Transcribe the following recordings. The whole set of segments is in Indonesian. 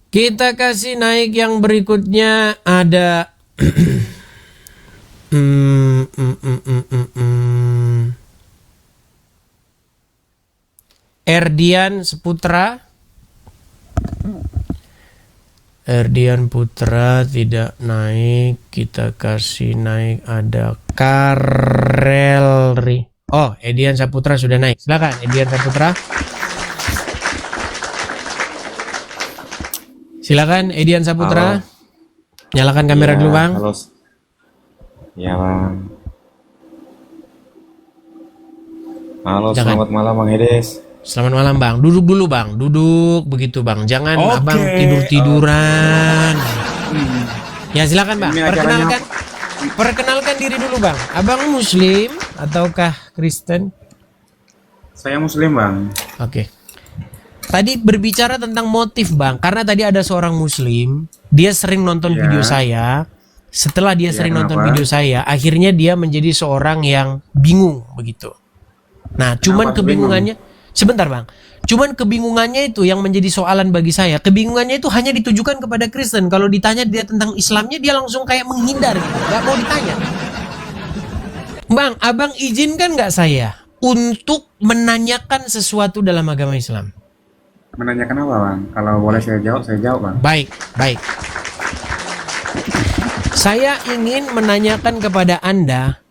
Kita kasih naik yang berikutnya ada Erdian Putra. Erdian Putra tidak naik. Kita kasih naik ada Karelri. Oh, Edian Saputra sudah naik. Silakan Edian Saputra. Silakan Edian Saputra. Halo. Nyalakan kamera dulu, Bang. Halo. Ya, Bang. Halo, Jangan. selamat malam Bang Edes. Selamat malam, Bang. Duduk dulu, Bang. Duduk begitu, Bang. Jangan Abang tidur-tiduran. Ya, silakan, Bang. Ini acaranya Perkenalkan diri dulu, Bang. Abang Muslim ataukah Kristen? Saya Muslim, Bang. Oke. Tadi berbicara tentang motif, Bang. Karena tadi ada seorang Muslim, dia sering nonton Ya. video saya. Setelah dia Ya, sering nonton kenapa? video saya, akhirnya dia menjadi seorang yang bingung begitu. Nah, cuman Kenapa kebingungannya, sebentar, Bang. Cuman kebingungannya itu yang menjadi soalan bagi saya. Kebingungannya itu hanya ditujukan kepada Kristen. Kalau ditanya dia tentang Islamnya, dia langsung kayak menghindar gitu. Gak mau ditanya. Bang, Abang izinkan nggak saya untuk menanyakan sesuatu dalam agama Islam? Menanyakan apa, Bang? Kalau boleh saya jawab, Bang. Baik, baik. Saya ingin menanyakan kepada Anda,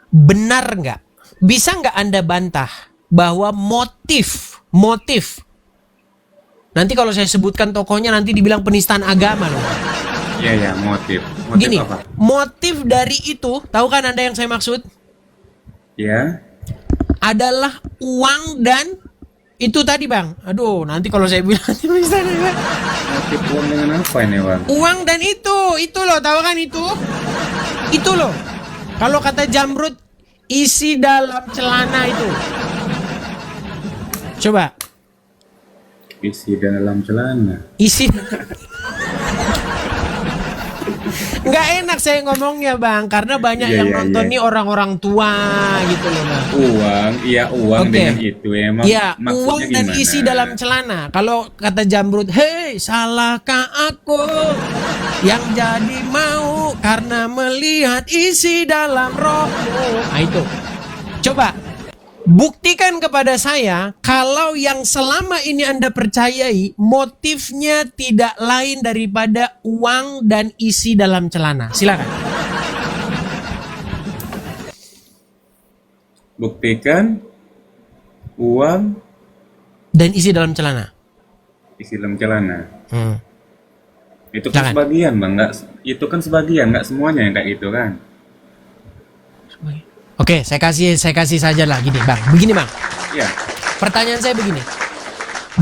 benar nggak? Bisa nggak Anda bantah bahwa motif, nanti kalau saya sebutkan tokohnya nanti dibilang penistaan agama loh. Iya, motif. Motif Gini, apa? motif dari itu, tahu kan Anda yang saya maksud? Ya. Adalah uang dan itu tadi, Bang. Aduh, nanti kalau saya bilang penistaan agama. Motif uang dengan apa ini, Bang? Uang dan itu loh, tahu kan itu? Itu loh. Kalau kata Jamrud, isi dalam celana itu. Coba, Isi dalam celana. isi. Nggak enak saya ngomongnya, Bang, karena banyak Iya, yang iya, nonton iya. nih orang-orang tua gitu loh, Bang. Uang Oke. dengan itu emang Ya, maksudnya uang dan gimana? isi dalam celana. Kalau kata Jamrud, hei, salahkah aku yang jadi mau karena melihat isi dalam rohmu? Nah itu. Coba, buktikan kepada saya kalau yang selama ini Anda percayai motifnya tidak lain daripada uang dan isi dalam celana. Silakan. Buktikan uang Dan isi dalam celana. isi dalam celana. Itu kan Jangan. sebagian, Bang. Itu kan sebagian, nggak semuanya yang kayak gitu kan. Oke, saya kasih saja lah gini, Bang. Begini, Bang. Iya. Pertanyaan saya begini.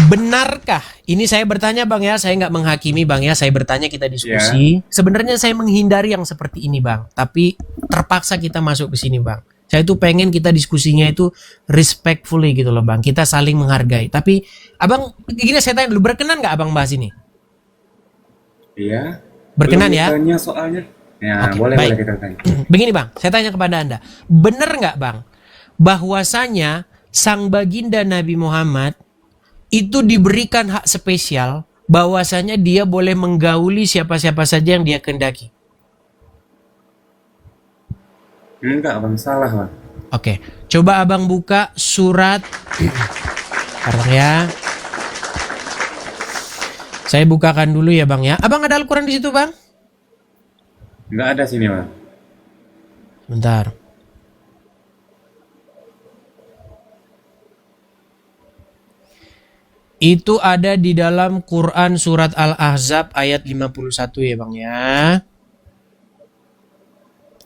Benarkah? Ini saya bertanya, Bang, ya. Saya nggak menghakimi, Bang, ya. Saya bertanya, kita diskusi. Sebenarnya saya menghindari yang seperti ini, Bang. Tapi terpaksa kita masuk ke sini, Bang. Saya tuh pengen kita diskusinya itu respectfully gitu loh, Bang. Kita saling menghargai. Tapi Abang, gini saya tanya dulu, berkenan nggak Abang bahas ini? Iya. Berkenan Belum ya? ditanya soalnya. Ya, Oke, boleh baik. kita tanya. Begini, Bang, saya tanya kepada Anda. Benar nggak, Bang, bahwasanya sang baginda Nabi Muhammad itu diberikan hak spesial bahwasanya dia boleh menggauli siapa-siapa saja yang dia kehendaki? Enggak, Bang, salah, Bang. Oke, coba Abang buka surat. Sekarang ya. Saya bukakan dulu ya, Bang, ya. Abang ada Al-Quran di situ, Bang? Enggak ada sini, Bang. Bentar. Itu ada di dalam Quran surat Al-Ahzab ayat 51 ya, Bang, ya.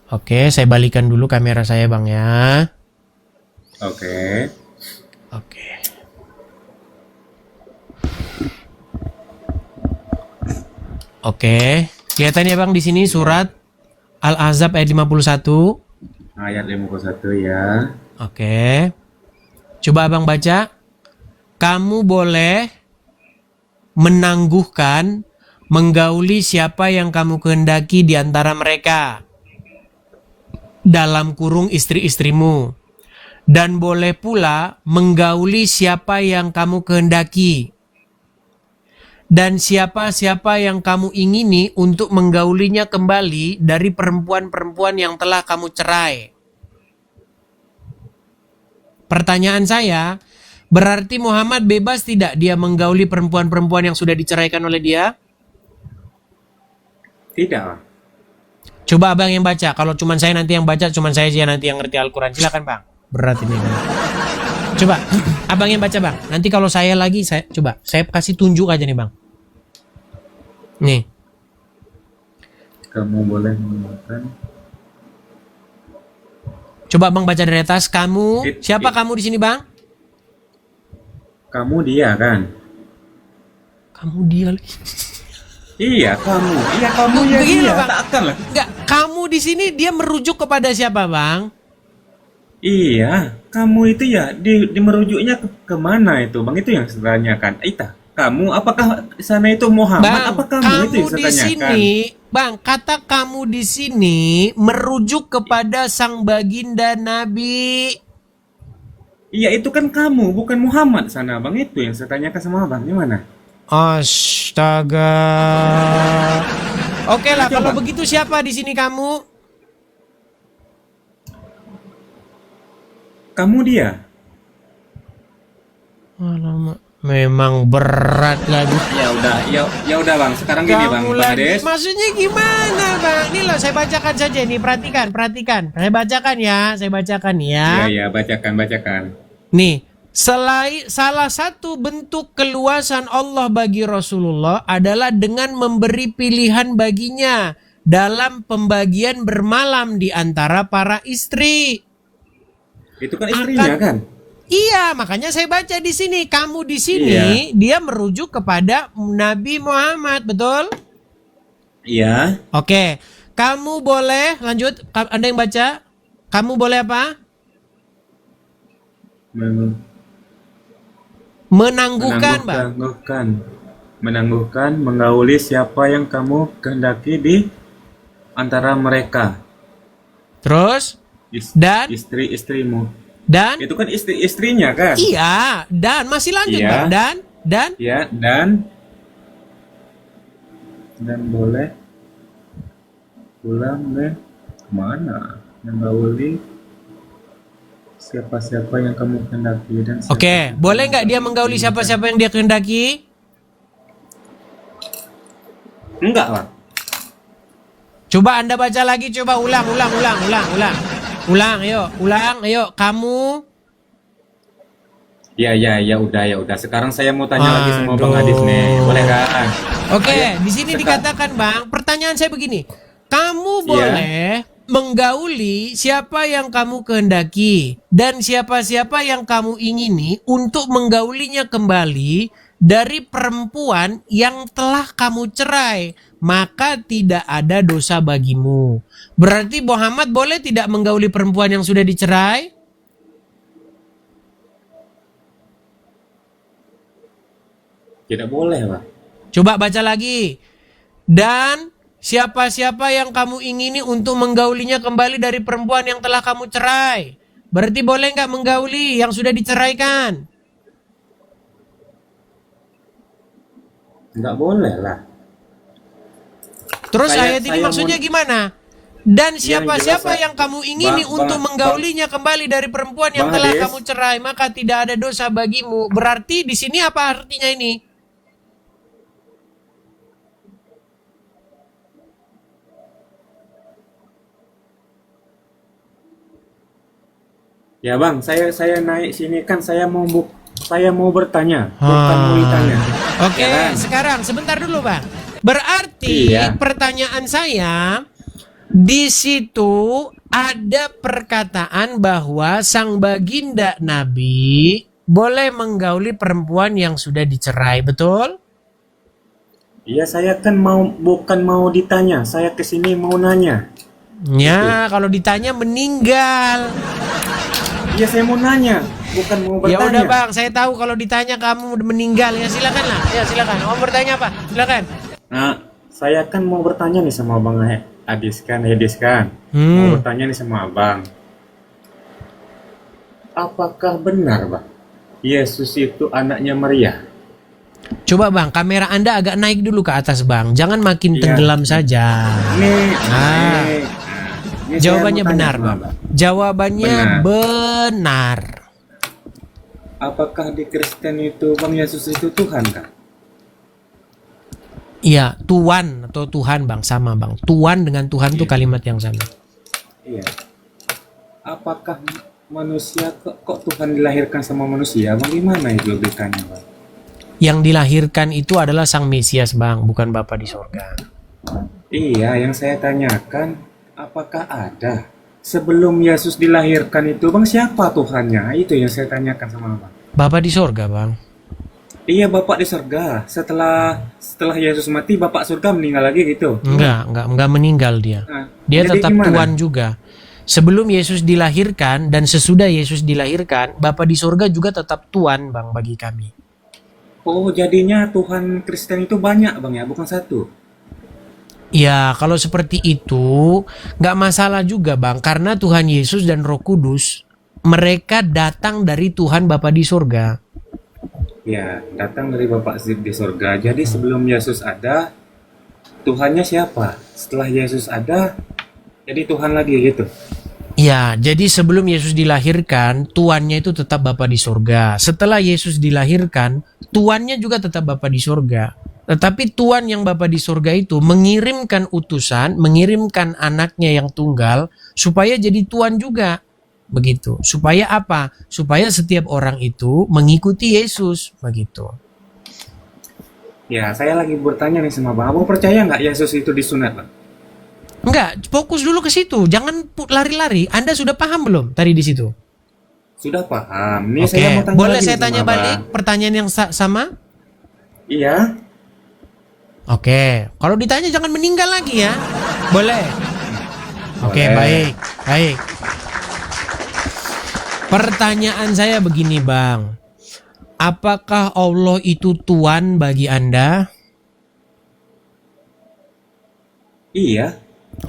Oke, saya balikan dulu kamera saya, Bang, ya. Oke. Oke. Oke. Kelihatan ya, Bang, di sini surat Al-Ahzab ayat 51. Ayat 51 ya. Oke. Coba Abang baca. Kamu boleh menangguhkan, menggauli siapa yang kamu kehendaki di antara mereka. Dalam kurung istri-istrimu. Dan boleh pula menggauli siapa yang kamu kehendaki. Dan siapa-siapa yang kamu ingini untuk menggaulinya kembali dari perempuan-perempuan yang telah kamu cerai. Pertanyaan saya, berarti Muhammad bebas tidak dia menggauli perempuan-perempuan yang sudah diceraikan oleh dia? Tidak, Bang. Coba abang yang baca. Kalau cuman saya nanti yang baca, cuman saya aja nanti yang ngerti Al-Quran. Silakan bang. Berat ini. Bang. Coba abang yang baca bang. Nanti kalau saya lagi, saya kasih tunjuk aja nih bang. Nih. Kamu boleh menggunakan. Coba bang baca dari atas. Kamu, siapa kamu di sini bang? Kamu dia kan? Kamu dia lagi. Iya kamu. Iya kamu ya Begini dia. loh, Bang. Tak akan lah. Enggak, kamu di sini dia merujuk kepada siapa bang? Iya, kamu itu ya merujuknya kemana itu, Bang? Itu yang saya tanyakan. Ita, kamu apakah sana itu Muhammad? Bang, Apa kamu itu yang saya di tanyakan? sini, bang, kata kamu di sini merujuk kepada sang baginda Nabi. Iya, itu kan kamu, bukan Muhammad sana, Bang. Itu yang saya tanyakan sama Bang. Gimana? Astaga. Oke lah, Coba. kalau begitu siapa di sini kamu? Kamu dia. Alamak, memang berat lagi. Ya udah, Bang. Sekarang gini, Bang. Kamu Bang lagi, Ades. maksudnya gimana bang? Ini loh saya bacakan saja nih, perhatikan. Saya bacakan ya, Iya, bacakan. Nih, salah satu bentuk keluasan Allah bagi Rasulullah adalah dengan memberi pilihan baginya dalam pembagian bermalam di antara para istri. Itu kan istrinya kan? Iya, makanya saya baca di sini. Kamu di sini, dia merujuk kepada Nabi Muhammad, betul? Iya. Oke, kamu boleh lanjut. Anda yang baca. Kamu boleh apa? Menangguhkan, bang. Menangguhkan, menggauli siapa yang kamu kehendaki di antara mereka. Terus dan Istri-istrimu. dan Itu kan istrinya kan? iya, dan masih lanjut, Iya. bang. Dan Ya, dan boleh pulang deh kemana? Menggauli siapa-siapa yang kamu kehendaki dan Oke, boleh nggak dia menggauli siapa-siapa yang dia kehendaki? Enggak lah. Coba Anda baca lagi, coba ulang. Ayo, kamu. Ya udah. Sekarang saya mau tanya lagi sama Bang Adis nih. Boleh kan? Oke, di sini dikatakan, Bang, pertanyaan saya begini. Kamu boleh menggauli siapa yang kamu kehendaki dan siapa-siapa yang kamu ingini untuk menggaulinya kembali dari perempuan yang telah kamu cerai, maka tidak ada dosa bagimu. Berarti Muhammad boleh tidak menggauli perempuan yang sudah dicerai? Tidak boleh, Pak. Coba baca lagi. Dan siapa-siapa yang kamu ingini untuk menggaulinya kembali dari perempuan yang telah kamu cerai. Berarti boleh nggak menggauli yang sudah diceraikan? Nggak boleh lah. Terus ayat ini maksudnya gimana? Dan siapa-siapa yang kamu ingini untuk menggaulinya kembali dari perempuan yang telah kamu cerai, maka tidak ada dosa bagimu. Berarti di sini apa artinya ini? Ya Bang, saya naik sini kan saya mau bertanya, bukan mau ditanya. Oke, sekarang sebentar dulu Bang. Berarti pertanyaan saya, di situ ada perkataan bahwa sang baginda Nabi boleh menggauli perempuan yang sudah dicerai, betul? Iya, saya kan bukan mau ditanya, saya kesini mau nanya. Ya, kalau ditanya meninggal. Iya, saya mau nanya, bukan mau bertanya. Ya udah Bang, saya tahu kalau ditanya kamu meninggal. Ya silakan lah. Ya silakan. Mau bertanya apa? Silakan. Nah, saya kan mau bertanya nih sama Bang Adis kan. Mau bertanya nih sama Abang. Apakah benar, Bang? Yesus itu anaknya Maria? Coba Bang, kamera Anda agak naik dulu ke atas Bang. Jangan makin Iya. tenggelam saja. Nih, Ah. ini Jawabannya saya mau benar tanya, Bang. Jawabannya benar. Apakah di Kristen itu Bang Yesus itu Tuhan kah? Iya, Tuan atau Tuhan Bang, sama Bang. Tuan dengan Tuhan itu Iya. kalimat yang sama. Iya. Apakah manusia kok Tuhan dilahirkan sama manusia? Bagaimana itu logikanya, Bang? Yang dilahirkan itu adalah Sang Mesias Bang, bukan Bapa di sorga. Iya, yang saya tanyakan, apakah ada sebelum Yesus dilahirkan itu, Bang, siapa Tuhannya? Itu yang saya tanyakan sama Bang. Bapa di sorga Bang. Iya, Bapak di surga. Setelah Yesus mati, Bapak surga meninggal lagi gitu. Enggak meninggal dia. Nah, Dia jadi tetap gimana? Tuhan juga. Sebelum Yesus dilahirkan dan sesudah Yesus dilahirkan, Bapa di sorga juga tetap Tuhan Bang bagi kami. Oh, jadinya Tuhan Kristen itu banyak, Bang, ya, bukan satu. Ya, kalau seperti itu nggak masalah juga Bang, karena Tuhan Yesus dan Roh Kudus mereka datang dari Tuhan Bapa di sorga. Ya, datang dari Bapak di surga. Jadi sebelum Yesus ada, Tuhannya siapa? Setelah Yesus ada, jadi Tuhan lagi gitu. Ya, jadi sebelum Yesus dilahirkan, tuannya itu tetap Bapa di sorga. Setelah Yesus dilahirkan, tuannya juga tetap Bapa di sorga. Tetapi Tuhan yang Bapa di sorga itu mengirimkan utusan, mengirimkan anaknya yang tunggal, supaya jadi Tuhan juga. Begitu. Supaya apa? Supaya setiap orang itu mengikuti Yesus. Begitu. Ya, saya lagi bertanya nih sama Bang. Abang percaya nggak Yesus itu disunat, Bang? Enggak, fokus dulu ke situ. Jangan lari-lari. Anda sudah paham belum tadi di situ? Sudah paham. Nih Oke, saya mau tanya boleh lagi saya sama tanya Abang. balik pertanyaan yang sama? Iya. Oke, kalau ditanya jangan meninggal lagi ya. Boleh. Oke, Boleh. baik. Pertanyaan saya begini, Bang. Apakah Allah itu Tuhan bagi Anda? Iya.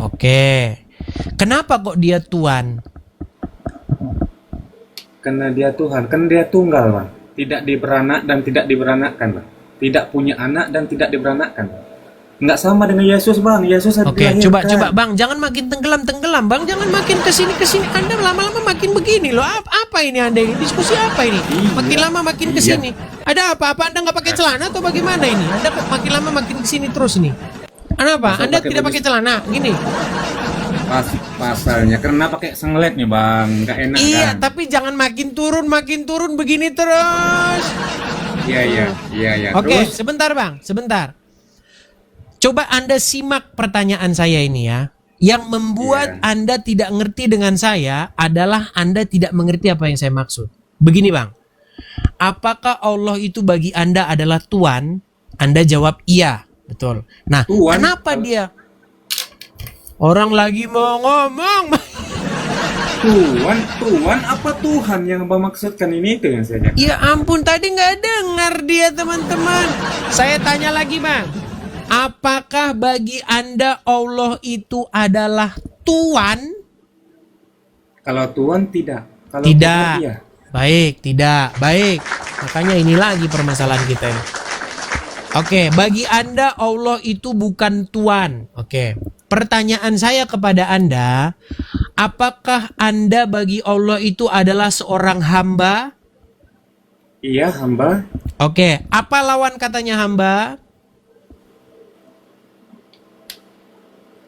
Oke. Kenapa kok dia Tuhan? Karena dia Tuhan. Kan dia tunggal, Bang. Tidak diberanak dan tidak diberanakkan, Bang. Tidak punya anak dan tidak diberanakkan, Bang. Nggak sama dengan Yesus, Bang. Yesus ada Oke, dilahirkan. coba Bang, jangan makin tenggelam, Bang. Jangan makin kesini. Anda lama-lama makin begini loh. Apa ini Anda ini? Diskusi apa ini? Iya. Makin lama makin kesini. Ada apa? Anda nggak pakai celana atau bagaimana ini? Anda kok makin lama makin kesini terus ini? Kenapa? Masa Anda pakai tidak baju- pakai celana? Gini. Pasalnya karena pakai singlet nih, Bang. Nggak enak Iya, kan? tapi jangan makin turun begini terus. Iya. Oke, Terus? sebentar. Coba Anda simak pertanyaan saya ini ya. Yang membuat Iya. Anda tidak ngerti dengan saya adalah Anda tidak mengerti apa yang saya maksud. Begini Bang, apakah Allah itu bagi Anda adalah Tuhan? Anda jawab iya, betul. Nah, Tuhan? kenapa dia? Orang lagi mau ngomong. Tuhan apa Tuhan yang Abang maksudkan ini itu yang saya jawab. Ya ampun, tadi nggak dengar dia teman-teman. Saya tanya lagi Bang, apakah bagi Anda Allah itu adalah Tuhan? Kalau Tuhan tidak. Kalau Tidak. Tuhan, iya. Baik. Makanya ini lagi permasalahan kita ini. Oke, bagi Anda Allah itu bukan Tuhan. Oke. Pertanyaan saya kepada Anda, apakah Anda bagi Allah itu adalah seorang hamba? Iya, hamba. Oke, apa lawan katanya hamba?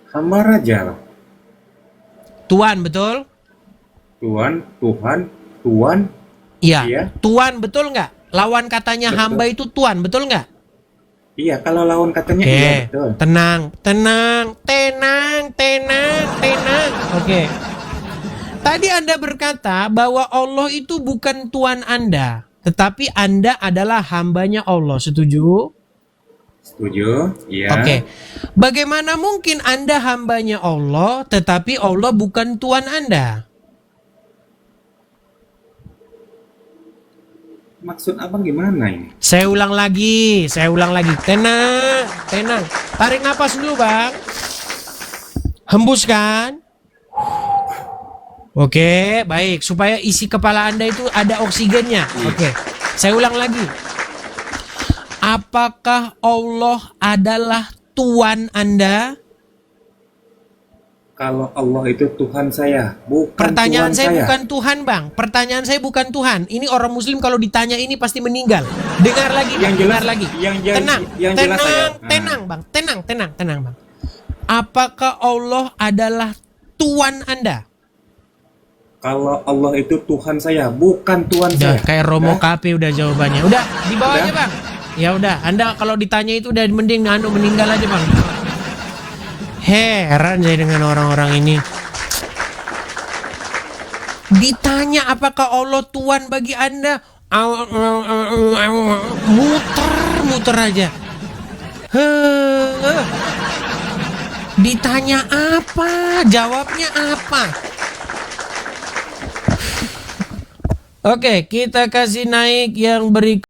Hamba raja. Tuhan, betul? Tuhan. Iya. Iya. Tuhan, betul nggak? Lawan katanya Betul. hamba itu Tuhan, betul nggak? Iya, kalau lawan katanya Oke, iya betul. tenang. Oke. Tadi Anda berkata bahwa Allah itu bukan Tuhan Anda, tetapi Anda adalah hambanya Allah. Setuju? Setuju? Iya. Oke. Bagaimana mungkin Anda hambanya Allah, tetapi Allah bukan Tuhan Anda? Maksud Abang gimana ini? Saya ulang lagi. Tenang. Tarik napas dulu, Bang. Hembuskan. Oke, baik. Supaya isi kepala Anda itu ada oksigennya. Oke. Saya ulang lagi. Apakah Allah adalah Tuhan Anda? Kalau Allah itu Tuhan saya, bukan Pertanyaan Tuhan saya saya. bukan Tuhan, Bang. Pertanyaan saya bukan Tuhan. Ini orang Muslim kalau ditanya ini pasti meninggal. Dengar lagi, Bang. Yang jelas- Dengar lagi. yang Tenang, jelas saya. tenang, Bang. Tenang, Bang. Apakah Allah adalah Tuhan Anda? Kalau Allah itu Tuhan saya, bukan Tuhan Udah saya. kayak Romo Udah? KP udah jawabannya. Udah, di bawah Udah? aja, Bang. Ya udah, Anda kalau ditanya itu udah mending meninggal aja, Bang. Heran saya dengan orang-orang ini. Ditanya apakah Allah Tuhan bagi Anda, muter aja. Ditanya apa, jawabnya apa? Oke, kita kasih naik yang berikut.